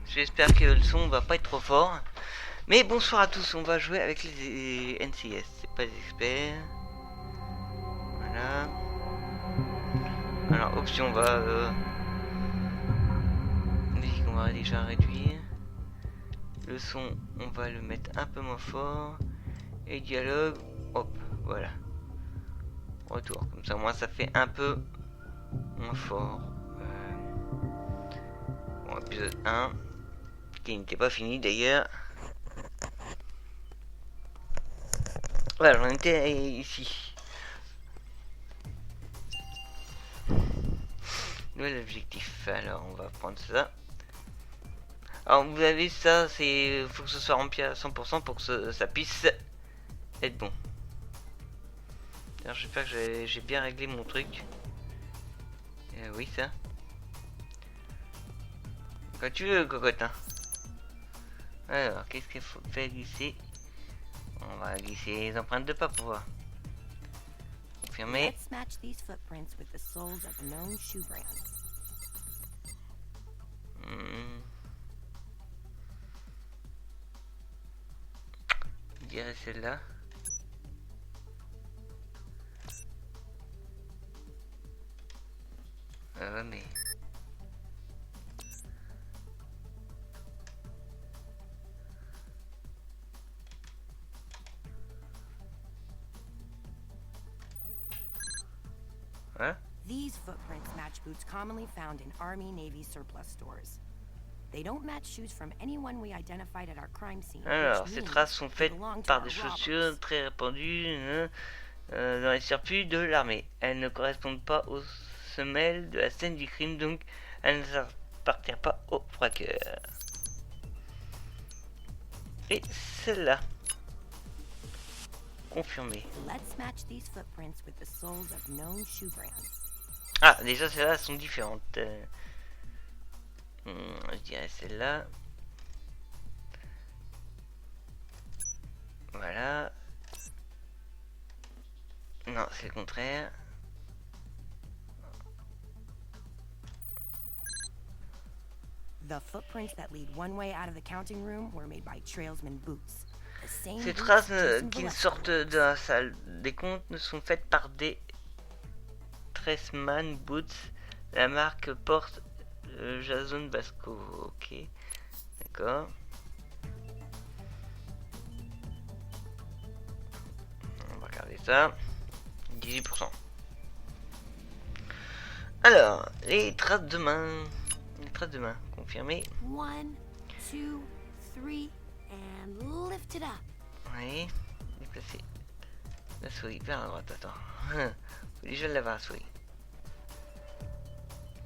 J'espère que le son va pas être trop fort. Mais bonsoir à tous, on va jouer avec les NCIS, c'est pas des experts. Voilà. Alors option on va... musique on va déjà réduire. Le son on va le mettre un peu moins fort. Et dialogue, hop, voilà. Retour, comme ça moi ça fait un peu moins fort. Bon, épisode 1, qui n'était pas fini d'ailleurs. Voilà, j'en étais ici. Nouvel objectif, alors on va prendre ça. Alors vous avez ça, c'est faut que ce soit rempli à 100% pour que ça puisse être bon. Alors j'espère que j'ai bien réglé mon truc. Oui ça. Quand tu veux cocotte hein. Alors qu'est-ce qu'il faut faire glisser? On va glisser les empreintes de pas pour voir. Confirmer. Let's match these footprints with the soles of known shoe brands. Je dirais celle-là. Mais... Hein? These footprints match boots commonly found in Army Navy surplus stores. They don't match shoes from anyone we identified at our crime scene. Alors, ces traces sont faites par des chaussures très répandues dans les circuits de l'armée. Elles ne correspondent pas aux semelles de la scène du crime, donc elles ne appartiennent pas au braqueur. Et celle-là. Confirmé. Ah, déjà celles-là sont différentes. Je dirais celle-là. Voilà. Non, c'est le contraire. The footprints that lead one way out of the counting room were made by trailsman boots. Ces traces qui sortent de la salle des comptes ne sont faites par des Traceman Boots. La marque porte Jason Basco. Ok, d'accord. On va regarder ça. 18%. Alors, les traces de main. Les traces de main, confirmé. 1, 2, 3 and lift it up. Oui, déplacer la souris vers la droite. Attends, faut déjà l'avoir la souris.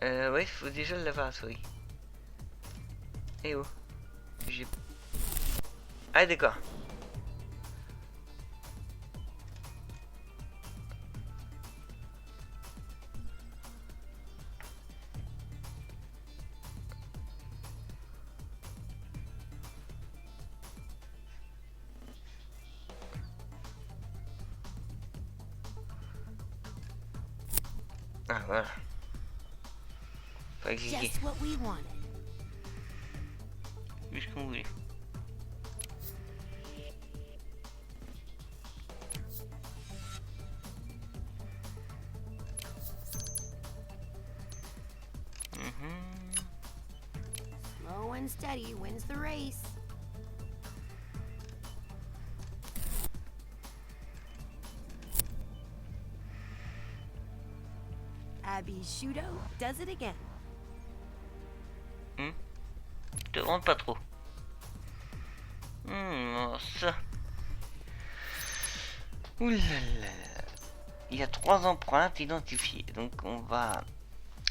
Ouais, faut déjà l'avoir la souris. Eh oh, j'ai... Ah d'accord. Ah voilà. Faut cliquer. Just what we wanted. Vu ce qu'on voulait. Slow and steady wins the race. Abby Shudo does it again. Te rends pas trop. Ça. Oulala. Il y a 3 empreintes identifiées, donc on va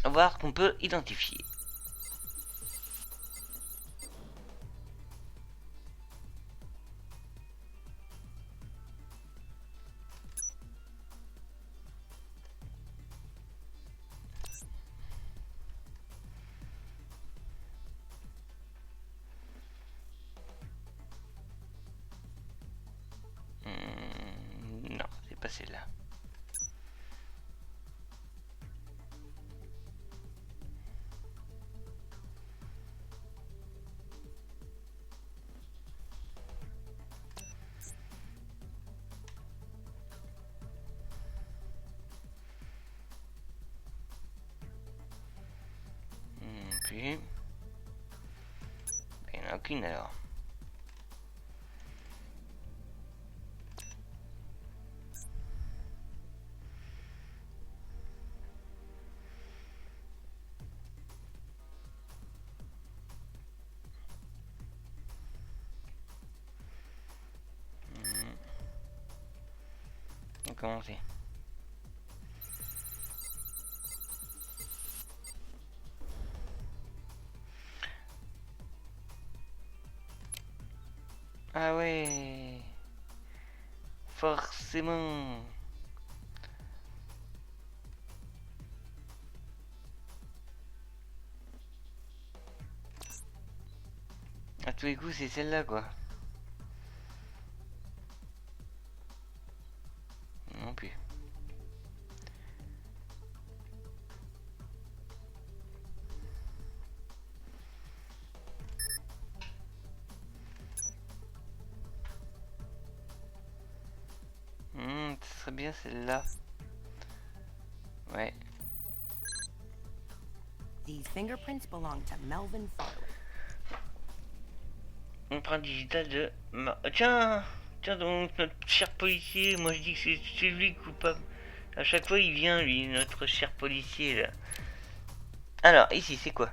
voir ce qu'on peut identifier. Non, c'est pas celle-là. plus. Il n'y en a aucune alors. On va commencer. Ah ouais, forcément. À tous les coups, c'est celle-là quoi. Non plus. Ce serait bien celle-là. Ouais. These fingerprints belong to Melvin Farley. Empreinte digitale de... Tiens, tiens donc notre cher policier, moi je dis que c'est lui le coupable. À chaque fois il vient lui, notre cher policier là. Alors, ici c'est quoi?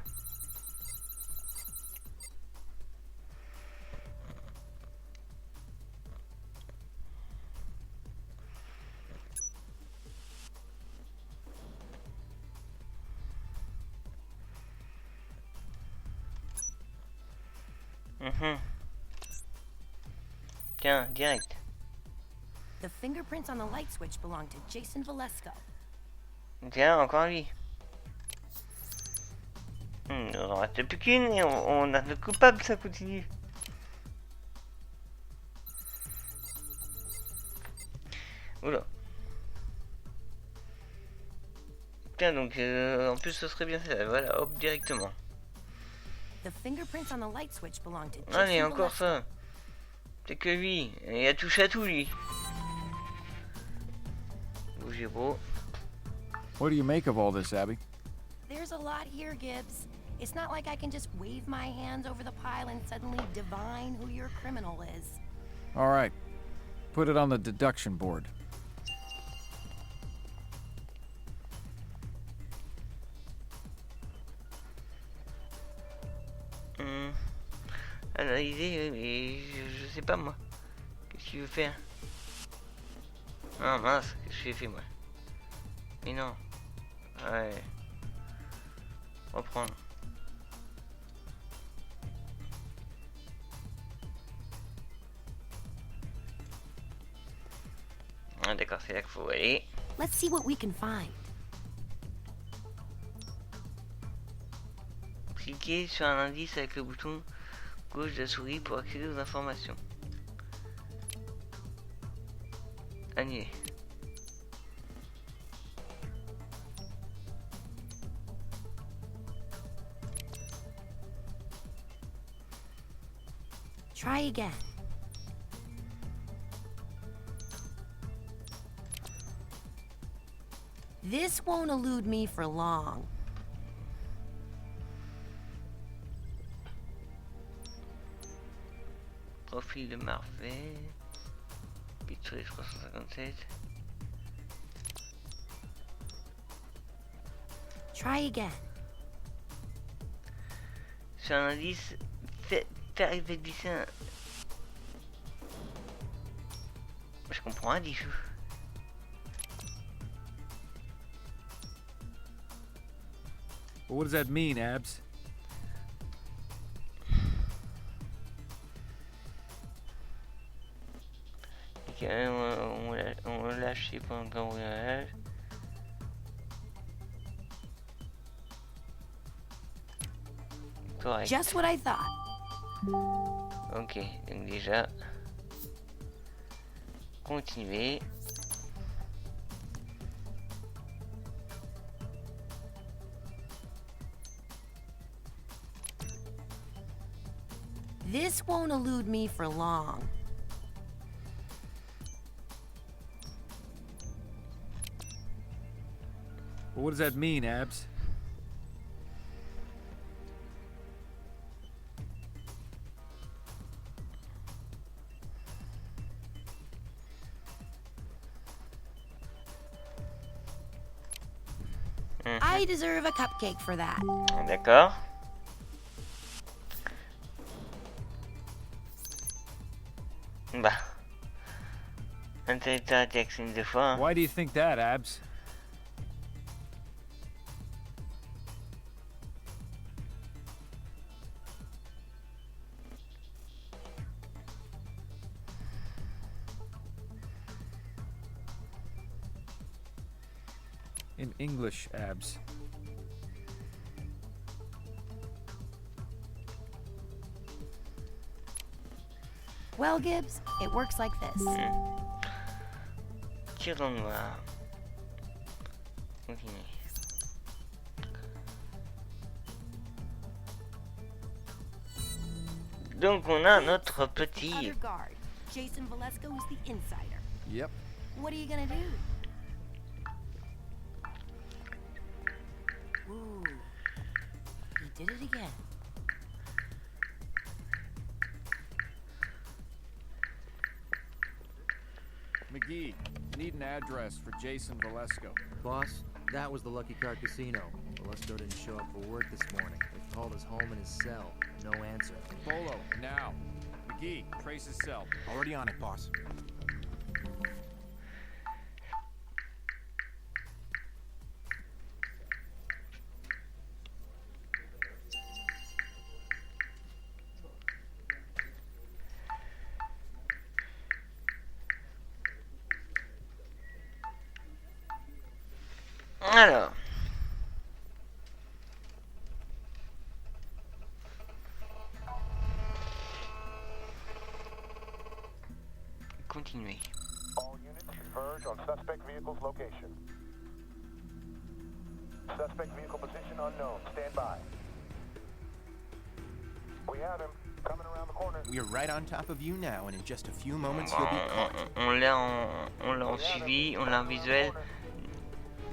Tiens, direct. The fingerprints on the light switch belong to Jason Valesco. Tiens, encore lui. On en reste plus qu'une et on a le coupable, ça continue. Oula. Tiens, donc en plus ce serait bien ça. Voilà, hop, directement. The fingerprints on the light switch belong to Jason Allez, encore Valesco. ça. C'est que lui. Il a touché à tout, lui. Bougez, bro. What do you make of all this, Abby? There's a lot here, Gibbs. It's not like I can just wave my hands over the pile and suddenly divine who your criminal is. All right. Put it on the deduction board. Analyser, mais je sais pas moi. Qu'est-ce que tu veux faire? Ah mince, qu'est-ce que j'ai fait moi? Mais non. Ouais. Reprendre. Ah d'accord, c'est là qu'il faut aller. Let's see what we can find. Cliquez sur un indice avec le bouton gauche de la souris pour accéder aux informations. Annuler. Try again. This won't elude me for long. Profil de Marvel. Petite 357. Try again. Sur un indice, faire glisser un... Je comprends rien du tout. Well, what does that mean, Abs? Ok, on lâche pendant le cambriolage. Correct. Just what I thought. Ok, donc déjà, continuer. This won't elude me for long. Well, what does that mean, Abs? I deserve a cupcake for that. D'accord. Bah. Intellectual attaques une deux fois. Hein. Why do you think that, Abs? In English, Abs. Well, Gibbs, it works like this. Tirons noir. Continue. Donc on a notre petit. Other guard, Jason Valesco is the insider. Yep. What are you gonna do? Ooh, he did it again. McGee, need an address for Jason Valesco. Boss, that was the Lucky Card Casino. Valesco didn't show up for work this morning. They called his home and his cell. No answer. Bolo, now. McGee, trace his cell. Already on it, boss. Alors. Continuez. All units converge on suspect vehicle's location. Suspect vehicle position unknown. Stand by. We have him. Coming around the corner. We are right on top of you now, and in just a few moments you'll be caught. On l'a en suivi, on l'a en visuel.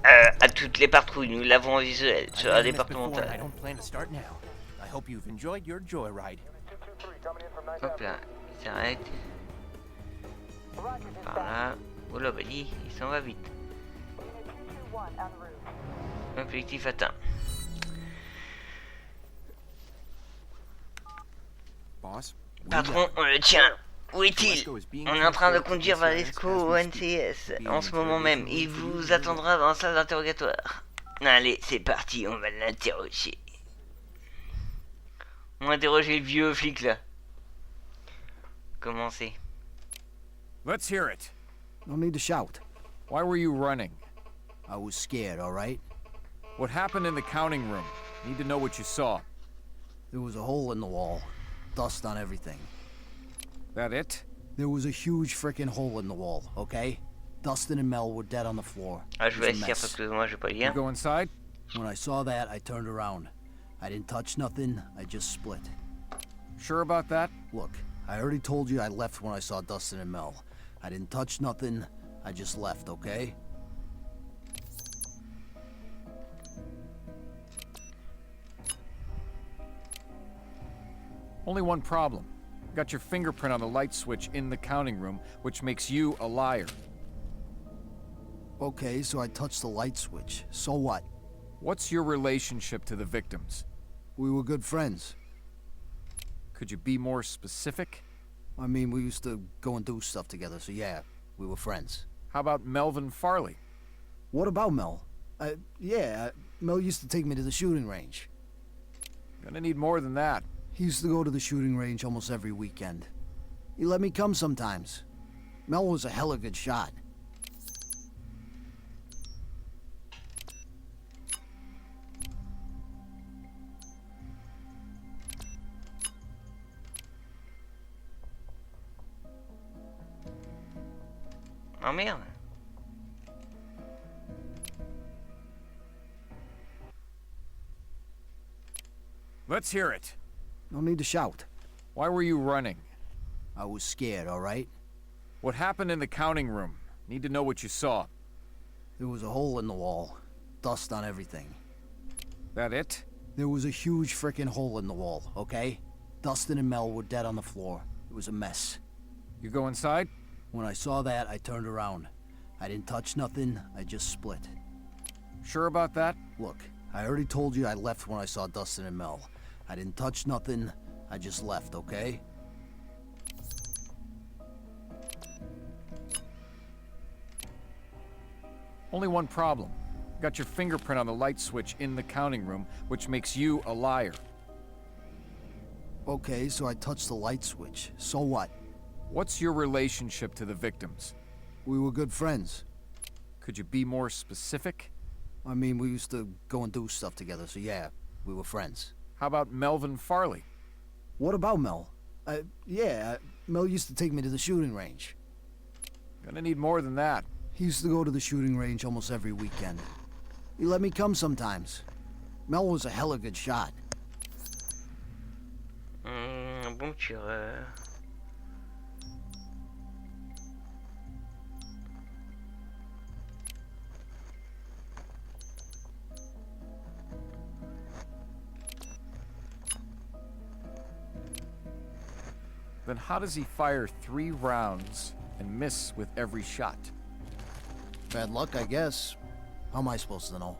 À toutes les patrouilles, nous l'avons en visuel sur la départementale. I don't plan to start now. I hope you've enjoyed your joyride. 223 coming in from Hop là, il s'arrête. Par là. Oh là, bah dis, il s'en va vite. Objectif atteint. Boss, Patron, on le tient. Où est-il? On est en train de conduire Valesco au NCIS en ce moment même. Il vous attendra dans la salle d'interrogatoire. Allez, c'est parti, on va l'interroger. On va interroger le vieux flic là. Commencez. Let's hear it. No need to shout. Why were you running? I was scared, all right? What happened in the counting room? Need to know what you saw. There was a hole in the wall. Dust on everything. That it? There was a huge frickin' hole in the wall, okay? Dustin and Mel were dead on the floor. Ah, je vais It was a essayer mess. parce que moi je vais pas You lire. go inside? When I saw that, I turned around. I didn't touch nothing, I just split. Sure about that? Look, I already told you I left when I saw Dustin and Mel. I didn't touch nothing, I just left, okay? Only one problem. Got your fingerprint on the light switch in the counting room, which makes you a liar. Okay, so I touched the light switch. So what? What's your relationship to the victims? We were good friends. Could you be more specific? I mean, we used to go and do stuff together, so yeah, we were friends. How about Melvin Farley? What about Mel? Mel used to take me to the shooting range. Gonna need more than that. He used to go to the shooting range almost every weekend. He let me come sometimes. Mel was a hella good shot. Oh merde. Let's hear it. No need to shout. Why were you running? I was scared, all right? What happened in the counting room? Need to know what you saw. There was a hole in the wall. Dust on everything. That it? There was a huge frickin' hole in the wall, okay? Dustin and Mel were dead on the floor. It was a mess. You go inside? When I saw that, I turned around. I didn't touch nothing, I just split. Sure about that? Look, I already told you I left when I saw Dustin and Mel. I didn't touch nothing. I just left, okay? Only one problem. Got your fingerprint on the light switch in the counting room, which makes you a liar. Okay, so I touched the light switch. So what? What's your relationship to the victims? We were good friends. Could you be more specific? I mean, we used to go and do stuff together, so yeah, we were friends. How about Melvin Farley? What about Mel? Mel used to take me to the shooting range. Gonna need more than that. He used to go to the shooting range almost every weekend. He let me come sometimes. Mel was a hella good shot. Un bon tireur. Then how does he fire 3 rounds and miss with every shot? Bad luck, I guess. How am I supposed to know?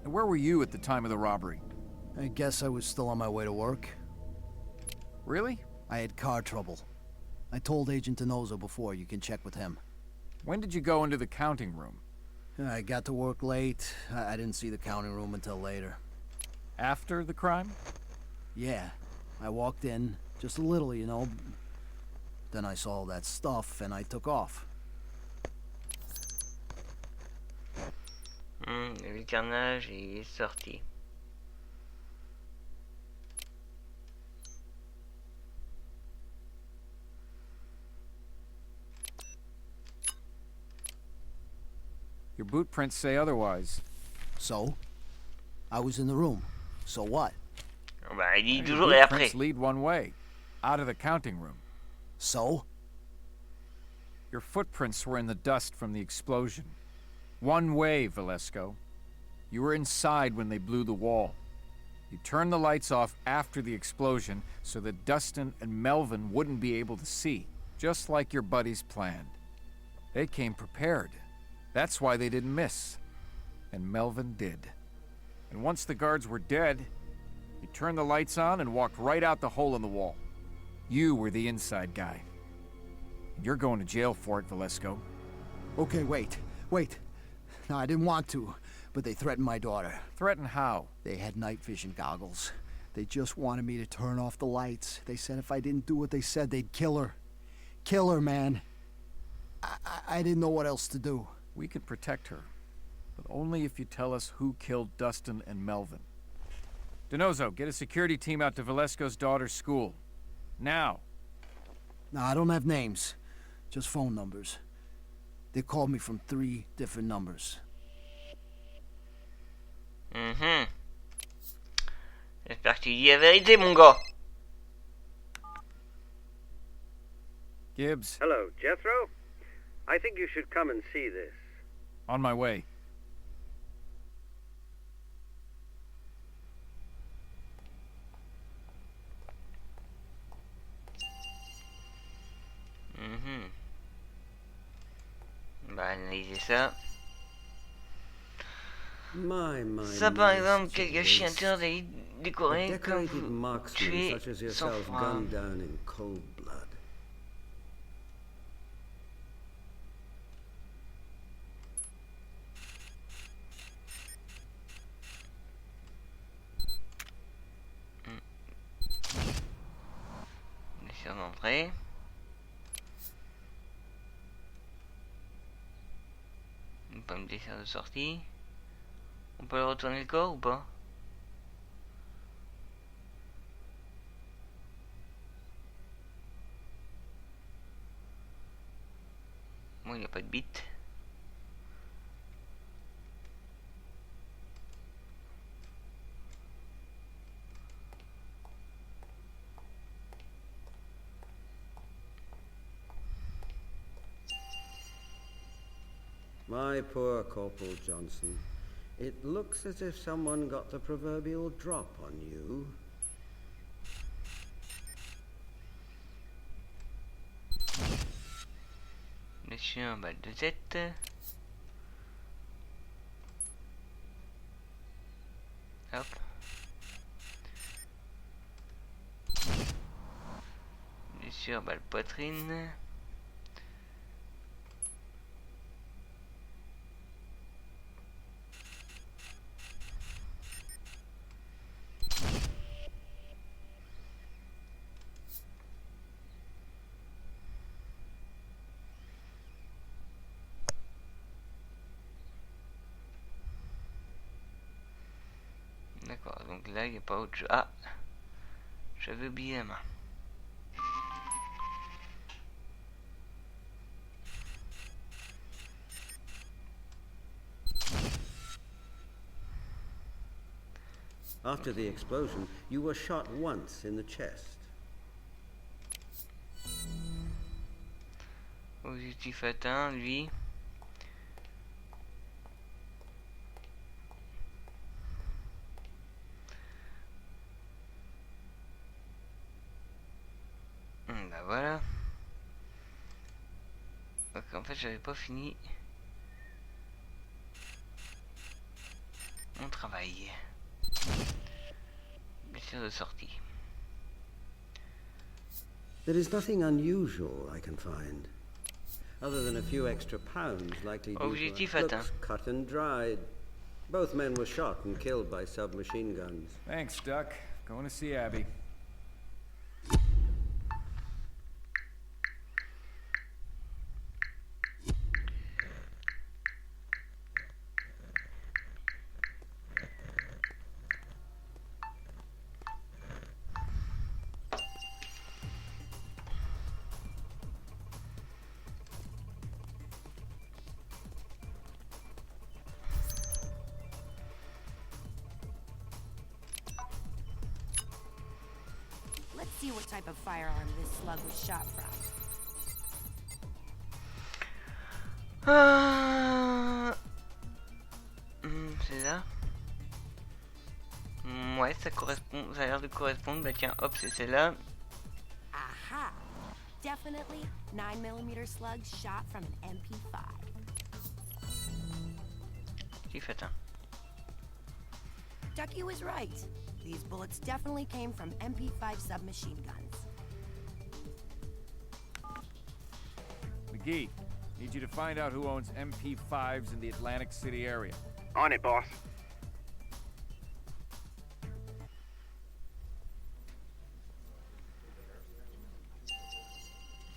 And where were you at the time of the robbery? I guess I was still on my way to work. Really? I had car trouble. I told Agent Denozo before, you can check with him. When did you go into the counting room? I got to work late. I didn't see the counting room until later. After the crime? Yeah, I walked in, just a little, you know. Then I saw all that stuff and I took off. Le carnage est sorti. Your boot prints say otherwise. So? I was in the room. So what? Bah, il dit Your toujours boot et après. prints lead one way, out of the counting room. So? Your footprints were in the dust from the explosion. One way, Velasco. You were inside when they blew the wall. You turned the lights off after the explosion so that Dustin and Melvin wouldn't be able to see, just like your buddies planned. They came prepared. That's why they didn't miss. And Melvin did. And once the guards were dead, you turned the lights on and walked right out the hole in the wall. You were the inside guy. You're going to jail for it, Velasco. Okay, wait. No, I didn't want to, but they threatened my daughter. Threaten how? They had night vision goggles. They just wanted me to turn off the lights. They said if I didn't do what they said, they'd kill her. Kill her, man. I didn't know what else to do. We can protect her, but only if you tell us who killed Dustin and Melvin. Denozo, get a security team out to Velasco's daughter's school. Now. No, I don't have names. Just phone numbers. They called me from 3 different numbers. J'espère que tu dis la vérité, mon gars. Gibbs, Hello, Jethro? I think you should come and see this. on my way. On va analyser ça. My Ça, par exemple, quelques chiens A décorés quand decorated vous marksman tuez such as sans yourself froid. gunned down in cold blood. Mission d'entrée. Une pomme de dessert de sortie. On peut leur retourner le corps ou pas? Bon, il n'y a pas de bite. My poor Corporal Johnson. It looks as if someone got the proverbial drop on you. Monsieur en balle de tête. Blessure, balle poitrine. D'accord, donc là il n'y a pas autre chose. Ah, j'avais oublié la main. After the explosion, you were shot once in the chest. Objectif atteint, lui. Bah voilà. Donc en fait j'avais pas fini mon travail. Blessure de sortie. There is nothing unusual I can find, other than a few extra pounds likely due Objectif to atteint. looks cut and dried. Both men were shot and killed by submachine guns. Thanks, Duck. Going to see Abby. Let's see what type of firearm this slug was shot from. C'est là. Ouais, ça correspond, ça a l'air de correspondre. Bah tiens, hop, c'est celle-là. Aha! Definitely 9mm slug shot from an MP5. Objectif atteint. Ducky was right. These bullets definitely came from MP5 submachine guns. McGee, need you to find out who owns MP5s in the Atlantic City area. On it, boss.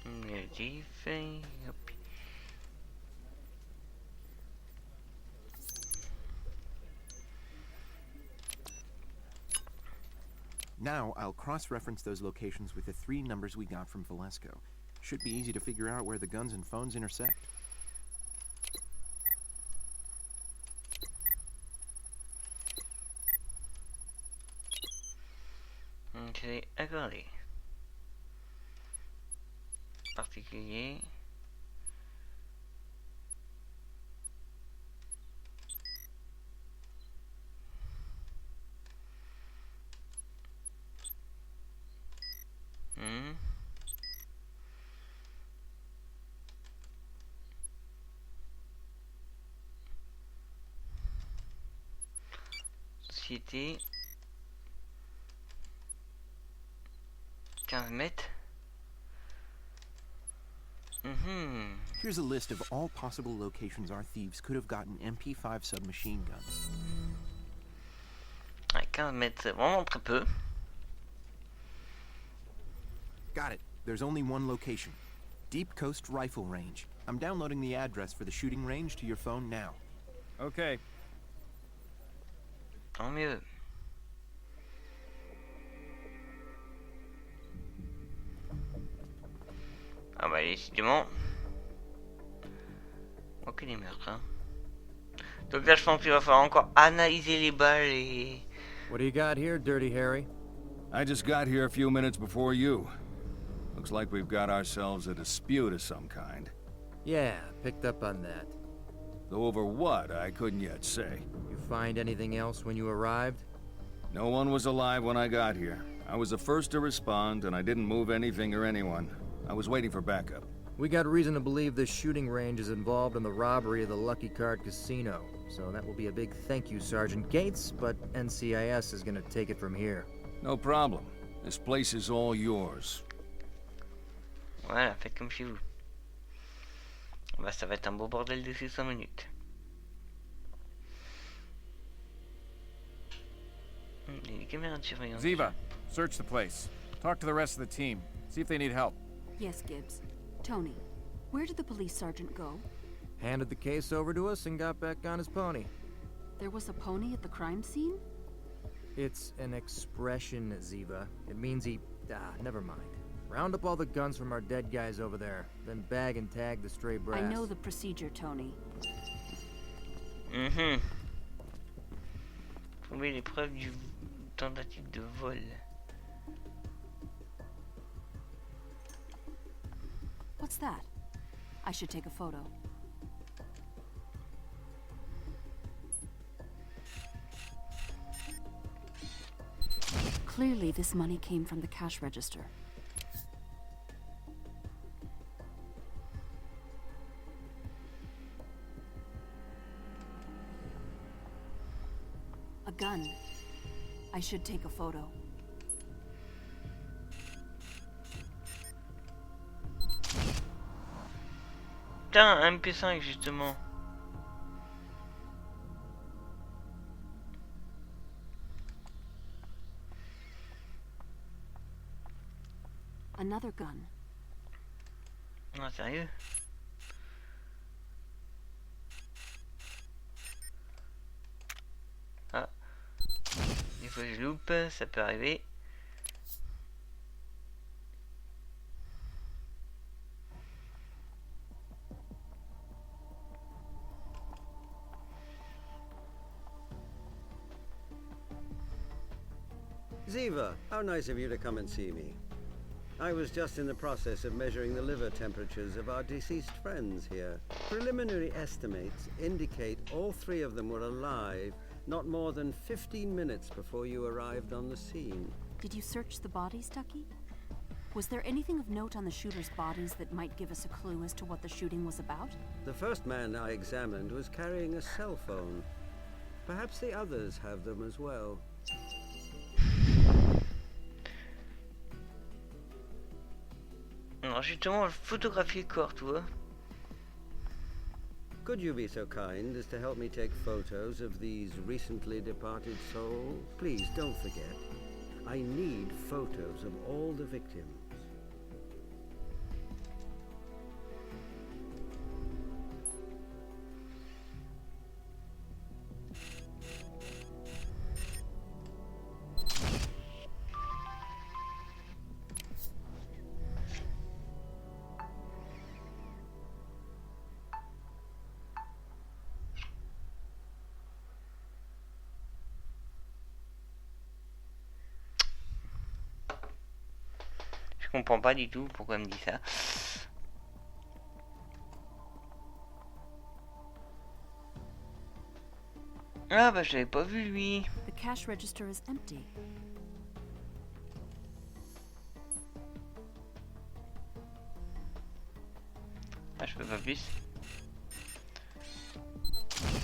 Objectif, hop. Now, I'll cross-reference those locations with the 3 numbers we got from Valesco. Should be easy to figure out where the guns and phones intersect. Ok, accordé. Particulier. Société. 15 mètres. Here's a list of all possible locations our thieves could have gotten MP5 submachine guns. Ouais, 15 mètres, c'est vraiment très peu. Got it. There's only one location. Deep Coast Rifle Range. I'm downloading the address for the shooting range to your phone now. Okay. Tant mieux. Ah bah décidément. Ok les meurtres hein. Donc là je pense qu'il va falloir encore analyser les balles et... What do you got here, Dirty Harry? I just got here a few minutes before you. Looks like we've got ourselves a dispute of some kind. Yeah, picked up on that. Though over what, I couldn't yet say. You find anything else when you arrived? No one was alive when I got here. I was the first to respond, and I didn't move anything or anyone. I was waiting for backup. We got reason to believe this shooting range is involved in the robbery of the Lucky Card Casino. So that will be a big thank you, Sergeant Gates, but NCIS is gonna take it from here. No problem. This place is all yours. Voilà, faites comme chez vous. Bah, ça va être un beau bordel de 600 minutes. Il y a des caméras de surveillance. Ziva, search the place. Talk to the rest of the team. See if they need help. Yes, Gibbs. Tony, where did the police sergeant go? Handed the case over to us and got back on his pony. There was a pony at the crime scene? It's an expression, Ziva. It means he... never mind. Round up all the guns from our dead guys over there, then bag and tag the stray brass. I know the procedure, Tony. Trouver les preuves du tentative de vol. What's that? I should take a photo. Clearly, this money came from the cash register. A gun. I should take a photo. Putain, un MP5 justement. Another gun. Non, sérieux? Ah. Des fois je loupe, ça peut arriver. Ziva, how nice of you to come and see me. I was just in the process of measuring the liver temperatures of our deceased friends here. Preliminary estimates indicate all three of them were alive not more than 15 minutes before you arrived on the scene. Did you search the bodies, Ducky? Was there anything of note on the shooters' bodies that might give us a clue as to what the shooting was about? The first man I examined was carrying a cell phone. Perhaps the others have them as well. Alors justement, photographier le corps, tu vois. Could you be so kind as to help me take photos of these recently departed souls? Please don't forget. I need photos of all the victims. Je comprends pas du tout pourquoi elle me dit ça. Ah bah je l'avais pas vu lui. The cash register is empty. Ah je peux pas plus.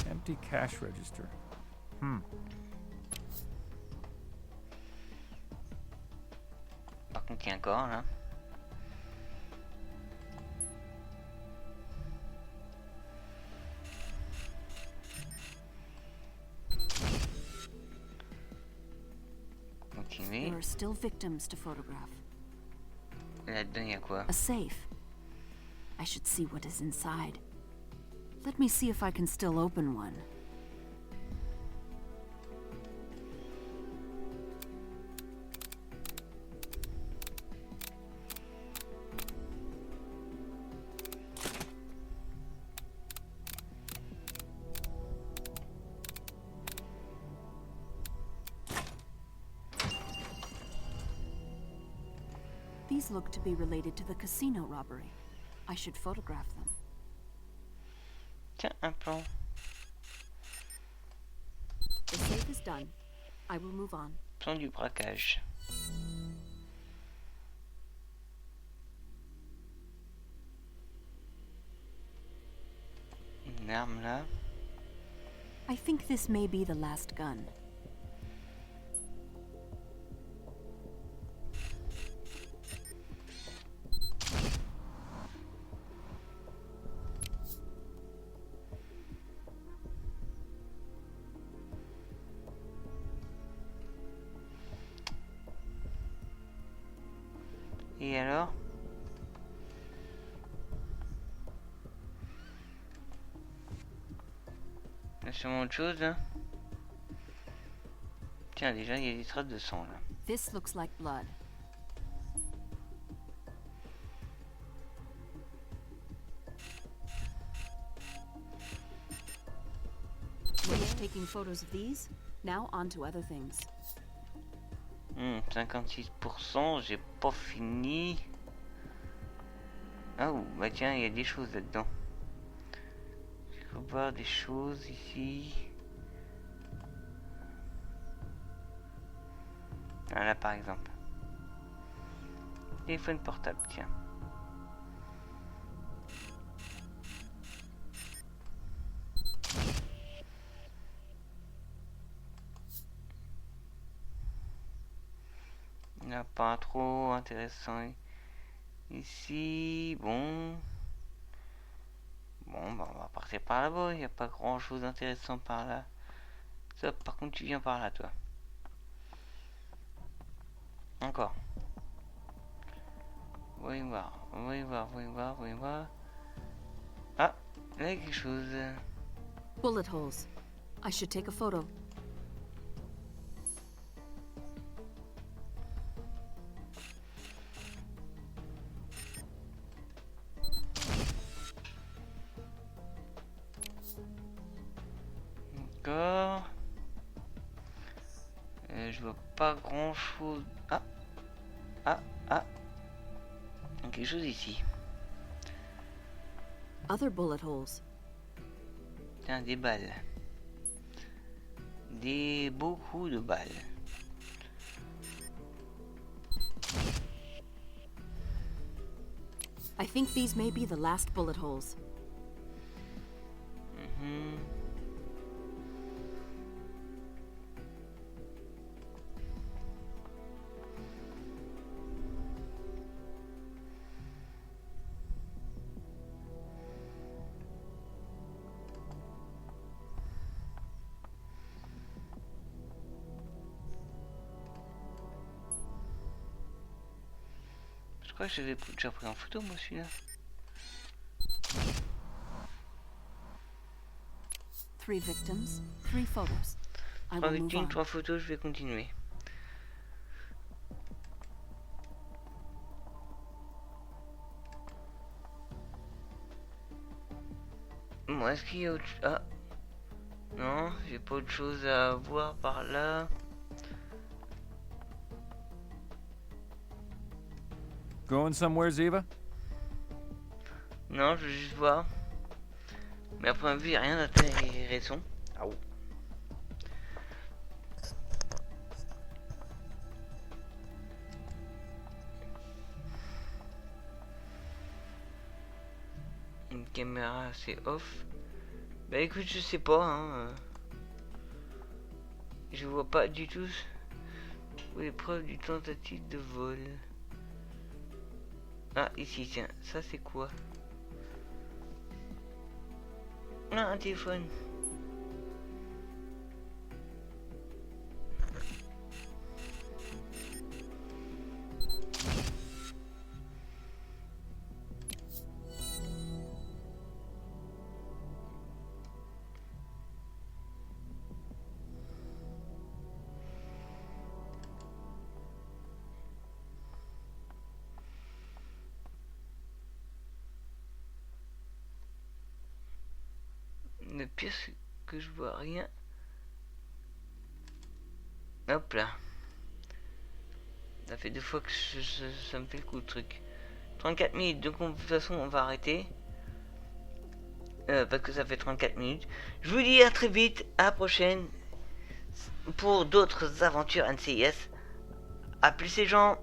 Empty cash register. Par contre il y a un corps là. Continuer. There are still victims to photograph. Là-dedans il y a quoi? A safe. I should see what is inside. Let me see if I can still open one. These look to be related to the casino robbery. I should photograph them. Tiens, un plan. The safe is done. I will move on. Plan du braquage. Une arme là. I think this may be the last gun. Et alors? Il y a sûrement autre chose là. Tiens, déjà il y a des traces de sang là. This looks like blood. Finish taking photos of these. Now on to other things. 56%, j'ai pas fini. Ah bah tiens, il y a des choses là-dedans. Je peux voir des choses ici. Ah, là par exemple. Téléphone portable, tiens. Il n'y a pas trop intéressant ici. Bon. Bon, bah on va partir par là-bas. Il n'y a pas grand-chose d'intéressant par là. Ça, par contre, tu viens par là, toi. Encore. Voyons voir, voyons voir, voyons voir, voyons voir. Ah, là il y a quelque chose. Bullet holes. I should take a photo. D'accord. Je vois pas grand chose. Ah, ah, ah. Quelque chose ici. Other bullet holes. Tiens, des balles. Beaucoup de balles. I think these may be the last bullet holes. Je crois que j'avais déjà pris en photo moi celui-là. 3 victims, 3 photos. I 3 will move victimes, on. 3 photos, je vais continuer. Bon, est-ce qu'il y a autre... Ah non, j'ai pas autre chose à voir par là. Going somewhere, Ziva? Non, je veux juste voir. Mais à première vue, il n'y a rien d'intéressant. Ah oh. Une caméra c'est off. Bah écoute, je sais pas hein. Je vois pas du tout les preuves du tentative de vol. Ah ici tiens, ça c'est quoi? Ah un téléphone. Le pire c'est que je vois rien. Hop là. Ça fait 2 fois que ça me fait le coup de truc. 34 minutes, donc de toute façon on va arrêter. Parce que ça fait 34 minutes. Je vous dis à très vite, à la prochaine. Pour d'autres aventures NCIS. A plus les gens.